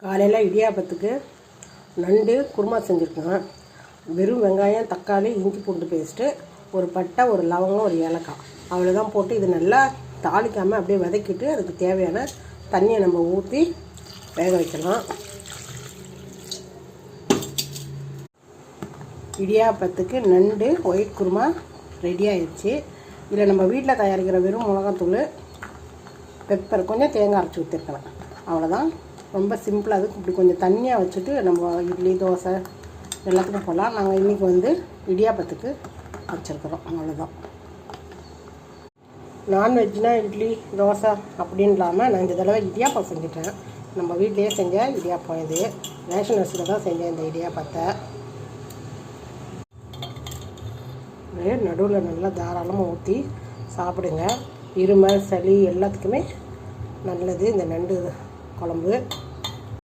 காலையில் இடியாப்பத்துக்கு நண்டு குருமா செஞ்சுருக்கேன். வெறும் வெங்காயம், தக்காளி, இஞ்சி பூண்டு பேஸ்ட்டு, ஒரு பட்டை, ஒரு லவங்கம், ஒரு ஏலக்காய் அவ்வளோதான் போட்டு இது நல்லா தாளிக்காமல் அப்படியே வதக்கிட்டு அதுக்கு தேவையான தண்ணியை நம்ம ஊற்றி வேக வைக்கலாம். இடியாப்பத்துக்கு நண்டு ஒயிட் குருமா ரெடி ஆயிடுச்சு. இதில் நம்ம வீட்டில் தயாரிக்கிற வெறும் மிளகாத்தூள், பெப்பர், கொஞ்சம் தேங்காய் அரைச்சி ஊற்றிருக்கலாம். அவ்வளோதான். ரொம்ப சிம்பிளாக. அதுக்கு இப்படி கொஞ்சம் தண்ணியாக வச்சுட்டு நம்ம இட்லி, தோசை எல்லாத்துக்கும் போடலாம். நாங்கள் இன்றைக்கி இடியாப்பத்துக்கு வச்சுருக்குறோம். அவ்வளோதான். நான்வெஜ்னால் இட்லி, தோசை அப்படின்னு இல்லாமல் நான் இந்த தடவை இடியாப்பம் செஞ்சுட்டேன். நம்ம வீட்டிலையே செஞ்ச இடியாப்பம் இது. ரேஷன் அரிசியில் தான் செஞ்சேன் இந்த இடியாப்பத்தை. நடுவில் நல்லா தாராளமாக ஊற்றி சாப்பிடுங்க. இருமல், சளி எல்லாத்துக்குமே நல்லது இந்த நண்டு குழம்பு.